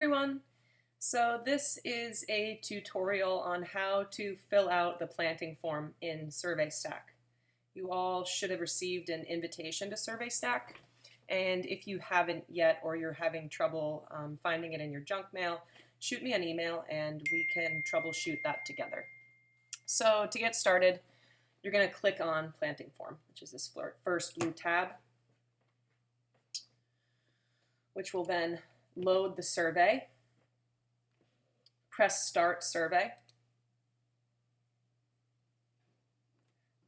Everyone. So this is a tutorial on how to fill out the planting form in SurveyStack. You all should have received an invitation to SurveyStack, and if you haven't yet or you're having trouble finding it in your junk mail, shoot me an email and we can troubleshoot that together. So to get started, you're going to click on Planting Form, which is this first blue tab, which will then load the survey. Press Start Survey,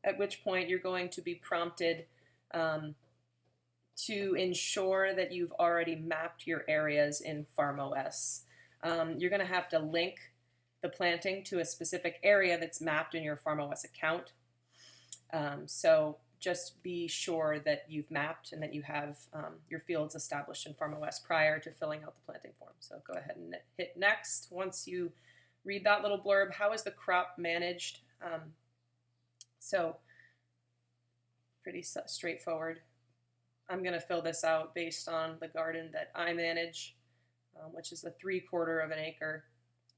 at which point you're going to be prompted to ensure that you've already mapped your areas in FarmOS. You're going to have to link the planting to a specific area that's mapped in your FarmOS account. So just be sure that you've mapped and that you have your fields established in FarmOS prior to filling out the planting form. So go ahead and hit Next. Once you read that little blurb, how is the crop managed? So pretty straightforward. I'm going to fill this out based on the garden that I manage, which is a 3/4 of an acre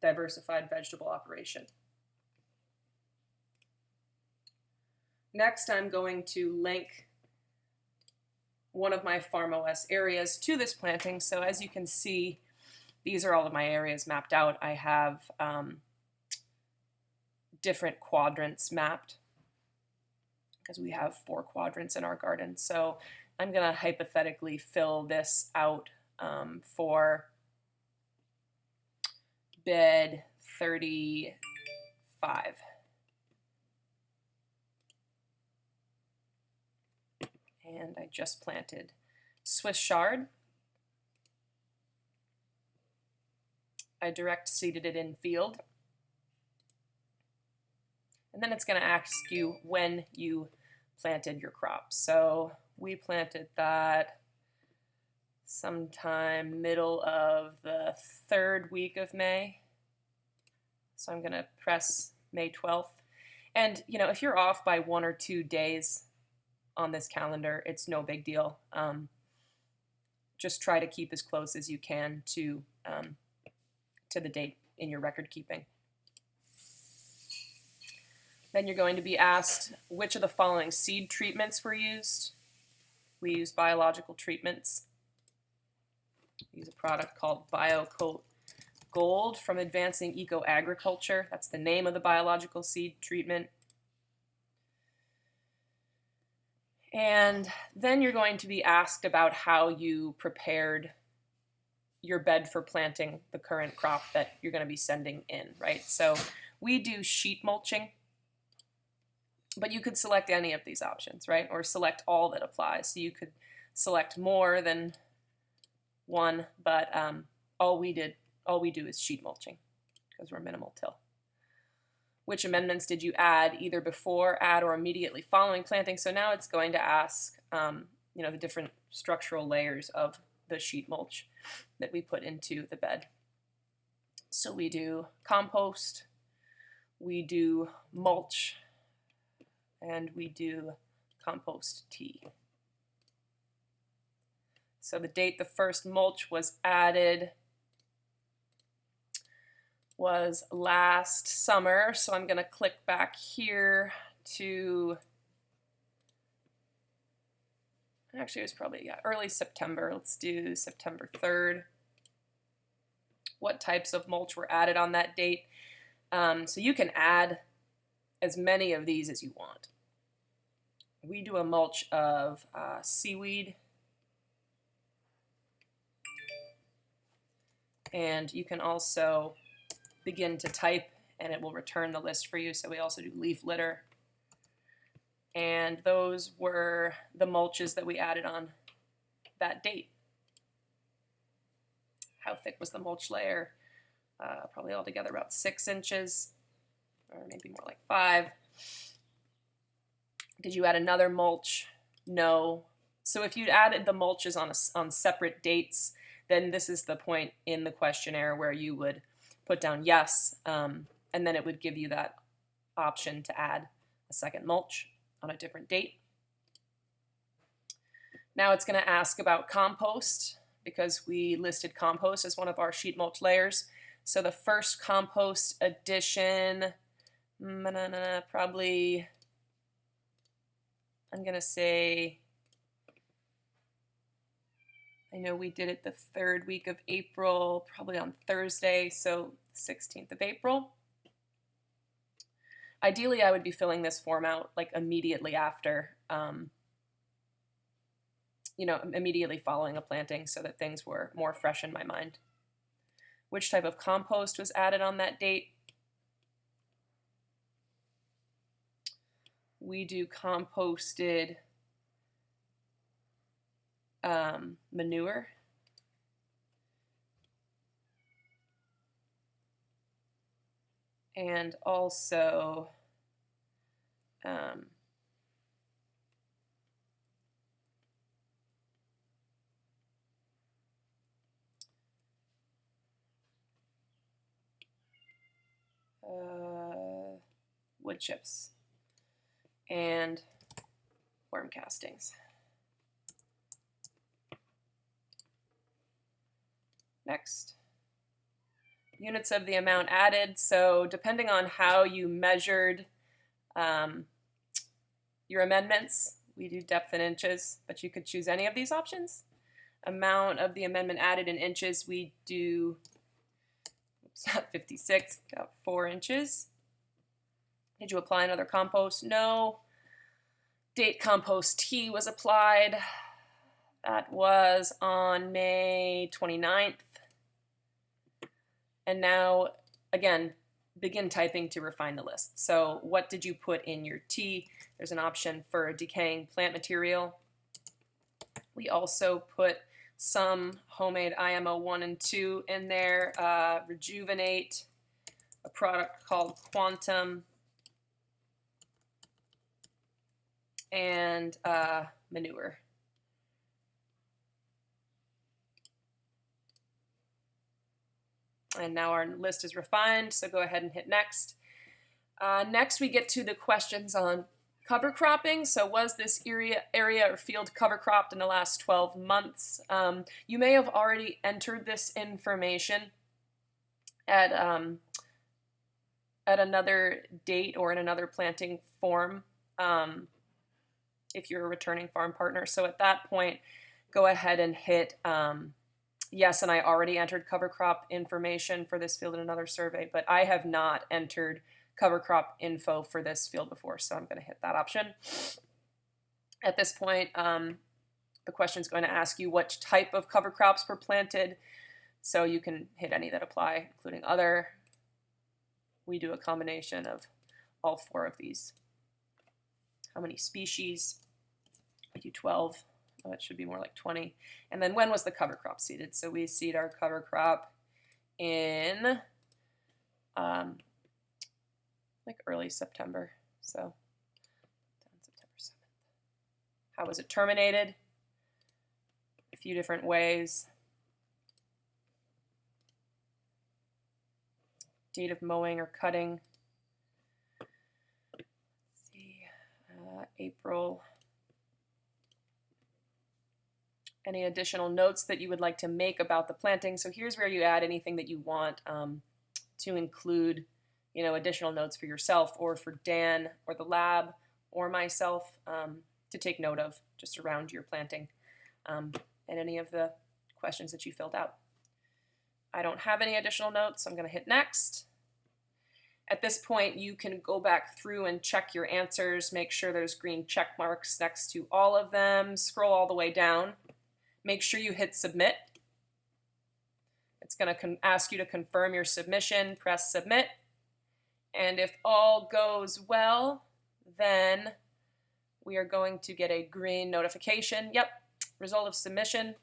diversified vegetable operation. Next, I'm going to link one of my FarmOS areas to this planting. So as you can see, these are all of my areas mapped out. I have different quadrants mapped because we have 4 quadrants in our garden. So I'm going to hypothetically fill this out for bed 35. And I just planted Swiss chard. I direct seeded it in field. And then it's going to ask you when you planted your crop. So we planted that sometime middle of the 3rd week of May. So I'm going to press May 12th. And you know, if you're off by 1 or 2 days on this calendar, it's no big deal. Just try to keep as close as you can to the date in your record keeping. Then you're going to be asked which of the following seed treatments were used. We use biological treatments. We use a product called BioCoat Gold from Advancing Eco Agriculture. That's the name of the biological seed treatment. And then you're going to be asked about how you prepared your bed for planting the current crop that you're going to be sending in, right? So we do sheet mulching, but you could select any of these options, right? Or select all that applies. So you could select more than one, but all we do is sheet mulching because we're minimal till. Which amendments did you add either before, add, or immediately following planting? So now it's going to ask, you know, the different structural layers of the sheet mulch that we put into the bed. So we do compost, we do mulch, and we do compost tea. So the date the first mulch was added was last summer, so I'm going to click back here to, actually it was probably early September. Let's do September 3rd. What types of mulch were added on that date? So you can add as many of these as you want. We do a mulch of seaweed, and you can also begin to type and it will return the list for you. So we also do leaf litter. And those were the mulches that we added on that date. How thick was the mulch layer? Probably altogether about 6 inches, or maybe more like 5. Did you add another mulch? No. So if you'd added the mulches on separate dates, then this is the point in the questionnaire where you would put down yes, and then it would give you that option to add a second mulch on a different date. Now it's going to ask about compost because we listed compost as one of our sheet mulch layers. So the first compost addition, probably, I'm going to say, I know we did it the third week of April, probably on Thursday, so 16th of April. Ideally, I would be filling this form out like immediately after, immediately following a planting so that things were more fresh in my mind. Which type of compost was added on that date? We do composted manure. And also wood chips and worm castings. Next. Units of the amount added. So depending on how you measured your amendments, we do depth in inches, but you could choose any of these options. Amount of the amendment added in inches, we do, not 56, got 4 inches. Did you apply another compost? No. Date compost T was applied. That was on May 29th. And now, again, begin typing to refine the list. So what did you put in your T? There's an option for decaying plant material. We also put some homemade IMO 1 and 2 in there, Rejuvenate, a product called Quantum, and manure. And now our list is refined, so go ahead and hit next. Next, we get to the questions on cover cropping. So was this area or field cover cropped in the last 12 months? You may have already entered this information at another date or in another planting form if you're a returning farm partner. So at that point, go ahead and hit yes, and I already entered cover crop information for this field in another survey, but I have not entered cover crop info for this field before, so I'm going to hit that option. At this point, the question is going to ask you what type of cover crops were planted, so you can hit any that apply, including other. We do a combination of all 4 of these. How many species? I do 12. Oh, it should be more like 20. And then when was the cover crop seeded? So we seed our cover crop in like early September. So September 7th. How was it terminated? A few different ways. Date of mowing or cutting. Let's see, April. Any additional notes that you would like to make about the planting. So here's where you add anything that you want to include, additional notes for yourself or for Dan or the lab or myself to take note of just around your planting and any of the questions that you filled out. I don't have any additional notes, so I'm going to hit next. At this point, you can go back through and check your answers, make sure there's green check marks next to all of them, scroll all the way down. Make sure you hit submit. It's going to ask you to confirm your submission, press submit. And if all goes well, then we are going to get a green notification. Yep, result of submission,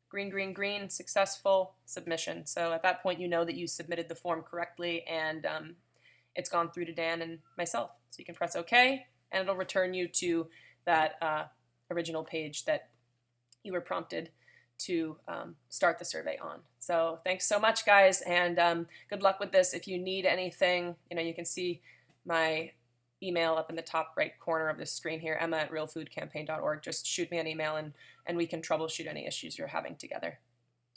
green, green, green, successful submission. So at that point, you know that you submitted the form correctly and it's gone through to Dan and myself. So you can press OK, and it'll return you to that original page that you were prompted to start the survey on. So thanks so much, guys, and good luck with this. If you need anything, you can see my email up in the top right corner of the screen here, emma@realfoodcampaign.org. Just shoot me an email and we can troubleshoot any issues you're having together.